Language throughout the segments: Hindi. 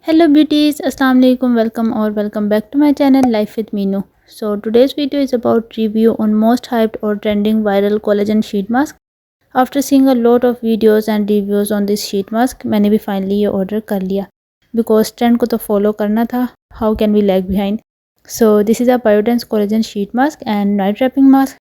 Hello beauties, assalamu alaikum, welcome back to my channel Life with Meenu. So today's video is about review on most hyped or trending viral collagen sheet mask. After seeing a lot of videos and reviews on this sheet mask, मैंने भी finally ये order कर लिया because trend को तो follow करना था. How can we lag behind? So this is a Biotense collagen sheet mask and night wrapping mask.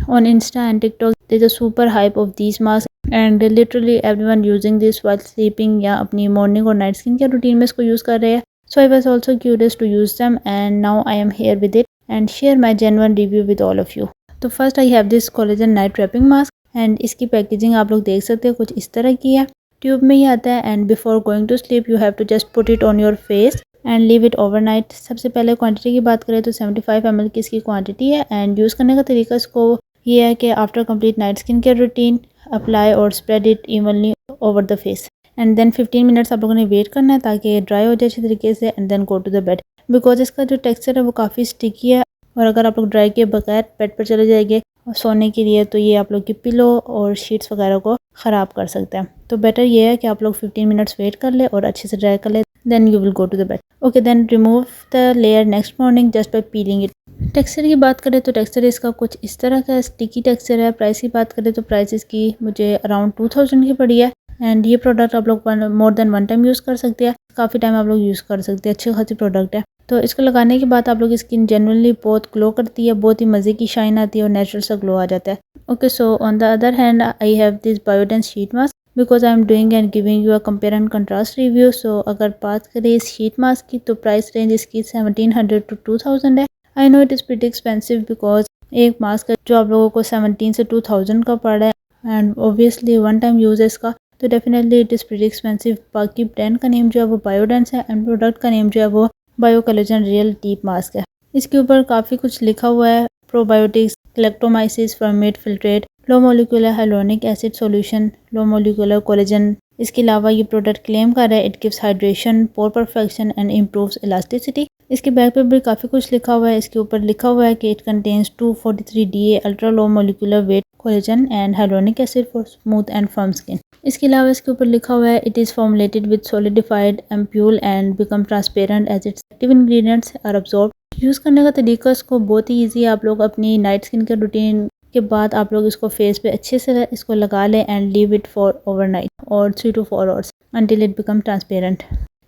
On Insta and TikTok there's a super hype of these masks and literally everyone using this while sleeping या अपनी morning और night skin care routine में इसको use कर रहे हैं. So I was also curious to use them and now I am here with it and share my genuine review with all of you. तो first I have this collagen night wrapping mask and इसकी packaging आप लोग देख सकते हैं कुछ इस तरह की है. ट्यूब में ही आता है and before going to sleep you have to just put it on your face and leave it overnight. सबसे पहले क्वांटिटी की बात करें तो 75 ml की इसकी क्वांटिटी है एंड यूज़ करने का तरीका इसको ये है कि after complete night skin care routine apply और spread it evenly over the face and then 15 minutes आप लोगों ने वेट करना है ताकि ड्राई हो जाए अच्छे तरीके से and then go to the bed because इसका जो टेक्सचर है वो काफ़ी स्टिकी है और अगर आप लोग ड्राई किए बगैर बेड पर चले जाएंगे सोने के लिए तो ये आप लोग की पिलो और शीट्स वगैरह को ख़राब कर सकते हैं. तो बेटर ये है कि आप लोग 15 मिनट्स वेट कर ले और अच्छे से ड्राई कर ले then you will go to the bed. Okay then remove the layer next morning just by peeling it. Texture की बात करें तो टेक्सचर इसका कुछ इस तरह का स्टिकी टेक्सचर है. प्राइस की बात करें तो प्राइस इसकी मुझे अराउंड 2000 की पड़ी है एंड ये प्रोडक्ट आप लोग more than one time use कर सकते हैं. काफ़ी टाइम आप लोग यूज़ कर सकते हैं. अच्छी खासी प्रोडक्ट है. तो इसको लगाने के बाद आप लोग की स्किन जनरली बहुत ग्लो करती है, बहुत ही मज़े की शाइन आती है और नेचुरल सा ग्लो आ जाता है. Okay so on the other hand I have this biotens sheet mask because I am doing and giving you a compare and contrast review. So अगर बात करें इस शीट मास्क की तो प्राइस रेंज इसकी 1700 to 2000 है. I know it is pretty expensive because एक मास्क है जो आप लोगों को 17 से 2000 का पड़ा है and obviously one time use है इसका तो definitely it is pretty expensive. बाकी ब्रांड का नेम जो है वो बायोडेंस है एंड प्रोडक्ट का नेम जो है वो bio collagen real deep mask है. इसके ऊपर काफ़ी कुछ लिखा हुआ है. Probiotics, electromyces, ferment, filtrate, low molecular hyaluronic acid solution, low molecular collagen. इसके अलावा ये प्रोडक्ट क्लेम कर रहा है it gives hydration, pore perfection and improves elasticity. इसके बैक पे भी काफ़ी कुछ लिखा हुआ है. इसके ऊपर लिखा हुआ है कि it contains 243 DA ultra low molecular weight collagen and hyaluronic acid for smooth and firm skin. इसके अलावा इसके ऊपर लिखा हुआ है it is formulated with solidified ampoule and become transparent as its active ingredients are absorb. Use करने का तरीका इसको बहुत ही ईजी है. आप लोग अपनी नाइट स्किन केयर रूटीन के बाद आप लोग इसको फेस पे अच्छे से इसको लगा लें and leave it for overnight और 3 to 4 hours until it become transparent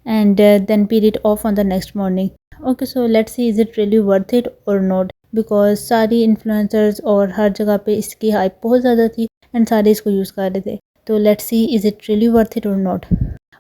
and then peel it off on the next morning. Okay, so let's see is it really worth it or not because सारी इन्फ्लुएंसर्स और हर जगह पे इसकी हाइप बहुत ज़्यादा थी एंड सारे इसको यूज़ कर रहे थे. तो let's see is it really worth it और नॉट.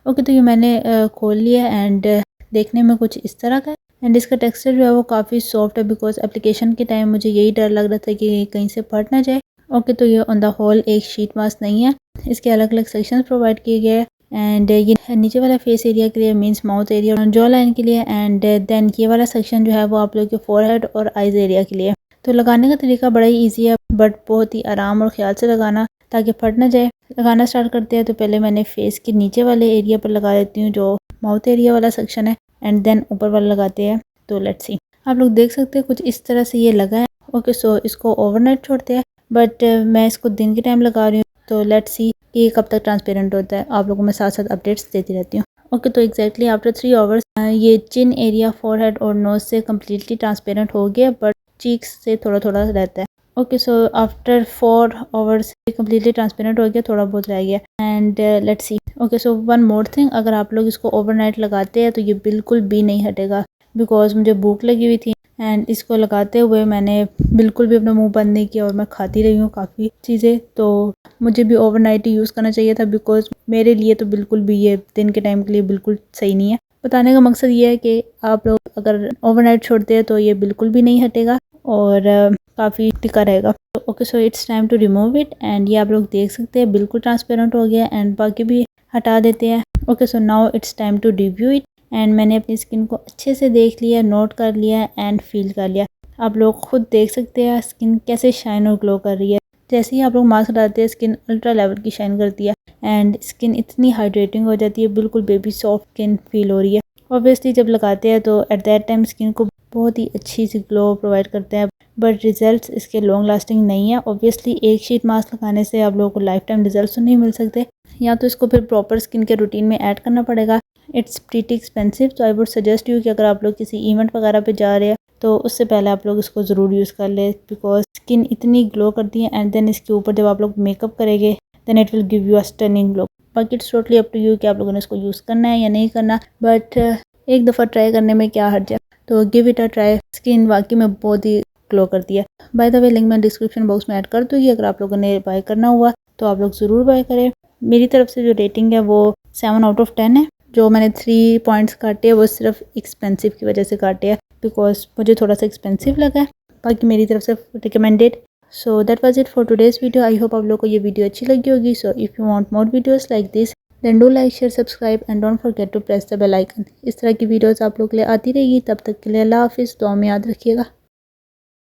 ओके तो ये मैंने खोल लिया एंड देखने में कुछ इस तरह का है एंड इसका टेक्सचर जो है वो काफ़ी सॉफ्ट है बिकॉज एप्लीकेशन के टाइम मुझे यही डर लग रहा था कि कहीं से फट ना जाए. ओके तो ये ऑन द होल एक शीट मास्क नहीं है. इसके अलग अलग सेक्शंस प्रोवाइड किए गए हैं एंड ये नीचे वाला फेस एरिया के लिए मींस माउथ एरिया और जॉ लाइन के लिए एंड देन ये वाला सेक्शन जो है वो आप लोग के फोरहेड और आइज एरिया के लिए. तो लगाने का तरीका बड़ा ही ईजी है बट बहुत ही आराम और ख्याल से लगाना ताकि फट ना जाए. लगाना स्टार्ट करते हैं तो पहले मैंने फेस के नीचे वाले एरिया पर लगा देती हूँ जो माउथ एरिया वाला सेक्शन है एंड देन ऊपर वाला लगाते हैं. तो लेट्स सी आप लोग देख सकते हैं कुछ इस तरह से ये लगा है. ओके सो इसको ओवरनाइट छोड़ते हैं बट मैं इसको दिन के टाइम लगा रही हूँ तो लेट्स सी कि कब तक ट्रांसपेरेंट होता है. आप लोगों में साथ साथ अपडेट्स देती रहती हूँ. ओके तो एग्जैक्टली आफ्टर 3 hours ये चिन एरिया, फोरहेड और नोज से कम्प्लीटली ट्रांसपेरेंट हो गया बट चीक्स से थोड़ा थोड़ा रहता है. Okay so after 4 hours completely transparent हो गया, थोड़ा बहुत रह गया and let's see. Okay so one more thing, अगर आप लोग इसको ओवरनाइट लगाते हैं तो ये बिल्कुल भी नहीं हटेगा बिकॉज मुझे भूख लगी हुई थी एंड इसको लगाते हुए मैंने बिल्कुल भी अपना मुंह बंद नहीं किया और मैं खाती रही हूँ काफ़ी चीज़ें. तो मुझे भी ओवरनाइट ही यूज़ करना चाहिए था बिकॉज मेरे लिए तो बिल्कुल भी ये दिन के टाइम के लिए बिल्कुल सही नहीं है. बताने का मकसद ये है कि आप लोग अगर ओवरनाइट छोड़ते हैं तो ये बिल्कुल भी नहीं हटेगा और काफ़ी टिका रहेगा. Okay so it's time to remove it and ये आप लोग देख सकते हैं बिल्कुल ट्रांसपेरेंट हो गया एंड बाकी भी हटा देते हैं. Okay so now it's time to review it and मैंने अपनी स्किन को अच्छे से देख लिया, नोट कर लिया एंड फील कर लिया. आप लोग खुद देख सकते हैं स्किन कैसे शाइन और ग्लो कर रही है. जैसे ही आप लोग मास्क डालते हैं स्किन अल्ट्रा लेवल की शाइन करती है एंड स्किन इतनी हाइड्रेटिंग हो जाती है, बिल्कुल बेबी सॉफ्ट स्किन फील हो रही है. ऑब्वियसली जब लगाते हैं तो एट दैट टाइम स्किन को बहुत ही अच्छी सी ग्लो प्रोवाइड करते हैं बट रिजल्ट्स इसके लॉन्ग लास्टिंग नहीं है. ऑब्वियसली एक शीट मास्क लगाने से आप लोगों को लाइफ टाइम रिजल्ट तो नहीं मिल सकते, या तो इसको फिर प्रॉपर स्किन के रूटीन में ऐड करना पड़ेगा इट्स प्रीटी एक्सपेंसिव, तो आई वुड सजेस्ट यू कि अगर आप लोग किसी इवेंट वगैरह पे जा रहे हैं तो उससे पहले आप लोग इसको ज़रूर यूज़ कर ले, बिकॉज स्किन इतनी ग्लो करती है एंड देन इसके ऊपर जब आप लोग मेकअप करेंगे then it will give you a stunning look. बाकी it's totally up to you कि आप लोगों ने इसको यूज़ करना है या नहीं करना, बट एक दफ़ा ट्राई करने में क्या हर्ज है, तो give it a try. Skin वाकई में बहुत ही ग्लो करती है। बाय द वे लिंक मैं डिस्क्रिप्शन बॉक्स में ऐड कर दूँगी, अगर आप लोगों ने बाय करना हुआ तो आप लोग ज़रूर बाय करें। मेरी तरफ से जो रेटिंग है वो 7/10 है। जो मैंने 3 पॉइंट्स काटे हैं वो सिर्फ एक्सपेंसिव की वजह से काटे हैं, बिकॉज मुझे थोड़ा सा एक्सपेंसिव लगा है। बाकी मेरी तरफ से recommended. So that was it for today's video. I hope आप लोगों को ये वीडियो अच्छी लगी होगी। So if you want more videos like this then do like share subscribe and don't forget to press the bell icon. इस तरह की वीडियोस आप लोग के लिए आती रहेगी। तब तक के लिए अल्लाह हाफिज़। दुआ में याद रखिएगा।